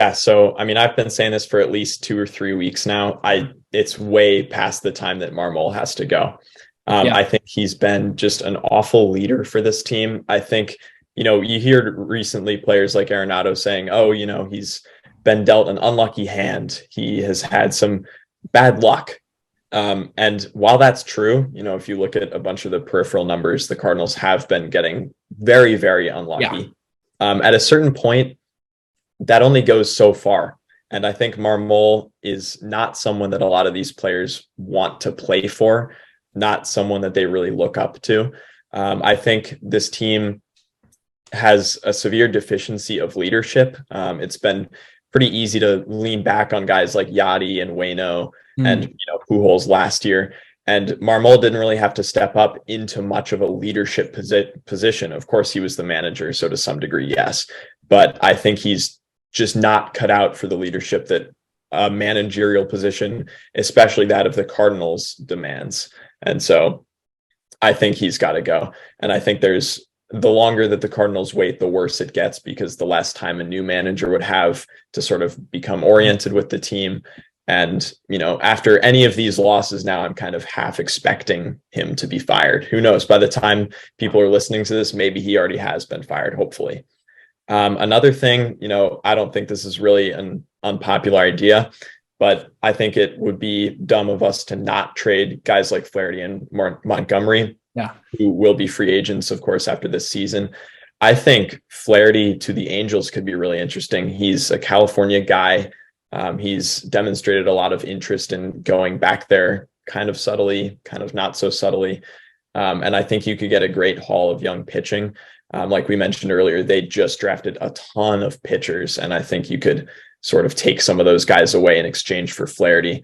Yeah, so I mean, I've been saying this for at least 2 or 3 weeks now. It's way past the time that Marmol has to go. Yeah. I think he's been just an awful leader for this team. I think, you hear recently players like Arenado saying, "Oh, he's been dealt an unlucky hand. He has had some bad luck." And while that's true, if you look at a bunch of the peripheral numbers, the Cardinals have been getting very, very Yeah. unlucky. At a certain point, that only goes so far. And I think Marmol is not someone that a lot of these players want to play for, not someone that they really look up to. I think this team has a severe deficiency of leadership. It's been pretty easy to lean back on guys like Yachty and Waino and Mm. Pujols last year. And Marmol didn't really have to step up into much of a leadership position. Of course, he was the manager, so to some degree, yes. But I think he's just not cut out for the leadership that a managerial position, especially that of the Cardinals, demands. And so I think he's got to go. And I think the longer that the Cardinals wait, the worse it gets, because the less time a new manager would have to sort of become oriented with the team. And, after any of these losses now, I'm kind of half expecting him to be fired. Who knows? By the time people are listening to this, maybe he already has been fired, hopefully. Another thing, I don't think this is really an unpopular idea, but I think it would be dumb of us to not trade guys like Flaherty and Montgomery, Yeah. who will be free agents, of course, after this season. I think Flaherty to the Angels could be really interesting. He's a California guy. He's demonstrated a lot of interest in going back there, kind of subtly, kind of not so subtly. And I think you could get a great haul of young pitching. Like we mentioned earlier, they just drafted a ton of pitchers, and I think you could sort of take some of those guys away in exchange for Flaherty,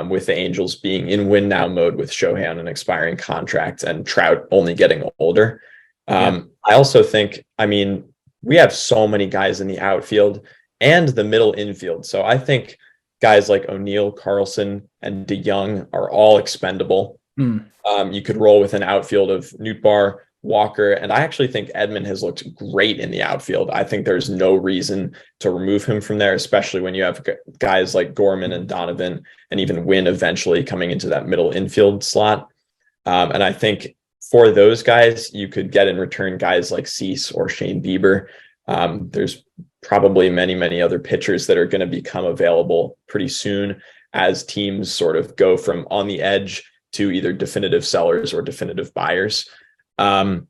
with the Angels being in win now mode with Shohei on an expiring contract and Trout only getting older. Yeah. I also think, I mean, we have so many guys in the outfield and the middle infield. So I think guys like O'Neill, Carlson, and DeYoung are all expendable. Mm. You could roll with an outfield of Nootbaar, Walker, and I actually think Edman has looked great in the outfield. I think there's no reason to remove him from there, especially when you have guys like Gorman and Donovan and even Wynn eventually coming into that middle infield slot. And I think for those guys, you could get in return guys like Cease or Shane Bieber. There's probably many, many other pitchers that are going to become available pretty soon as teams sort of go from on the edge to either definitive sellers or definitive buyers. And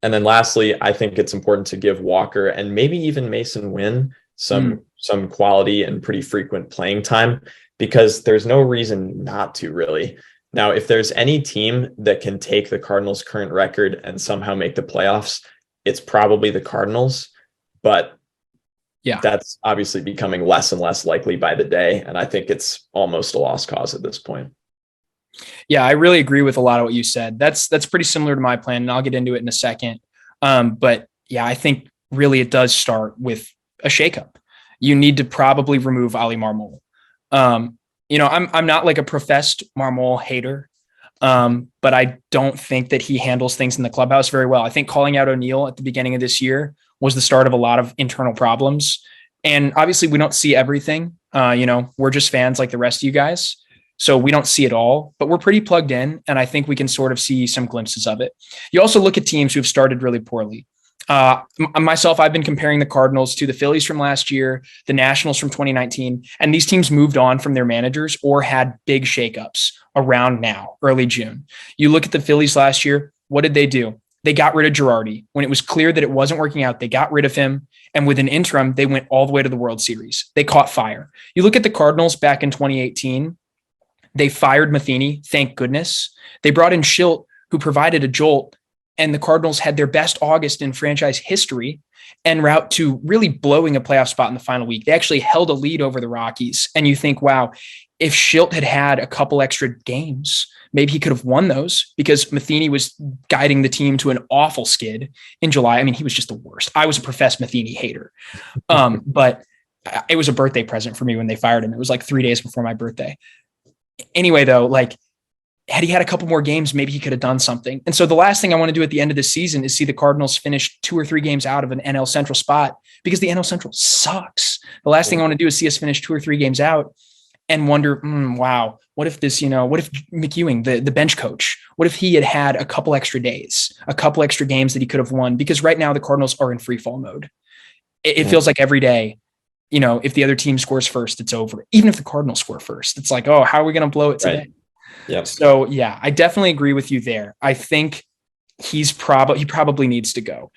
then lastly, I think it's important to give Walker and maybe even Mason Wynn some quality and pretty frequent playing time, because there's no reason not to, really. Now, if there's any team that can take the Cardinals' current record and somehow make the playoffs, it's probably the Cardinals. But Yeah. that's obviously becoming less and less likely by the day. And I think it's almost a lost cause at this point. Yeah, I really agree with a lot of what you said. That's pretty similar to my plan, and I'll get into it in a second. But yeah, I think really it does start with a shakeup. You need to probably remove Oli Marmol. I'm not like a professed Marmol hater, but I don't think that he handles things in the clubhouse very well. I think calling out O'Neill at the beginning of this year was the start of a lot of internal problems. And obviously we don't see everything. We're just fans like the rest of you guys. So we don't see it all, but we're pretty plugged in. And I think we can sort of see some glimpses of it. You also look at teams who've started really poorly. Myself, I've been comparing the Cardinals to the Phillies from last year, the Nationals from 2019, and these teams moved on from their managers or had big shakeups around now, early June. You look at the Phillies last year, what did they do? They got rid of Girardi. When it was clear that it wasn't working out, they got rid of him. And with an interim, they went all the way to the World Series. They caught fire. You look at the Cardinals back in 2018, they fired Matheny, thank goodness. They brought in Schilt, who provided a jolt, and the Cardinals had their best August in franchise history en route to really blowing a playoff spot in the final week. They actually held a lead over the Rockies. And you think, wow, if Schilt had had a couple extra games, maybe he could have won those, because Matheny was guiding the team to an awful skid in July. I mean, he was just the worst. I was a professed Matheny hater. But it was a birthday present for me when they fired him. It was like 3 days before my birthday. Anyway, though, like had he had a couple more games, maybe he could have done something. And so the last thing I want to do at the end of this season is see the Cardinals finish 2 or 3 games out of an NL Central spot, because the NL Central sucks. The last thing I want to do is see us finish 2 or 3 games out and wonder, wow, what if this, what if McEwing, the bench coach, what if he had a couple extra days, a couple extra games that he could have won? Because right now the Cardinals are in free fall mode. It feels like every day, if the other team scores first, it's over. Even if the Cardinals score first, it's like, oh, how are we going to blow it today? Right. Yep. So yeah, I definitely agree with you there. I think he probably needs to go.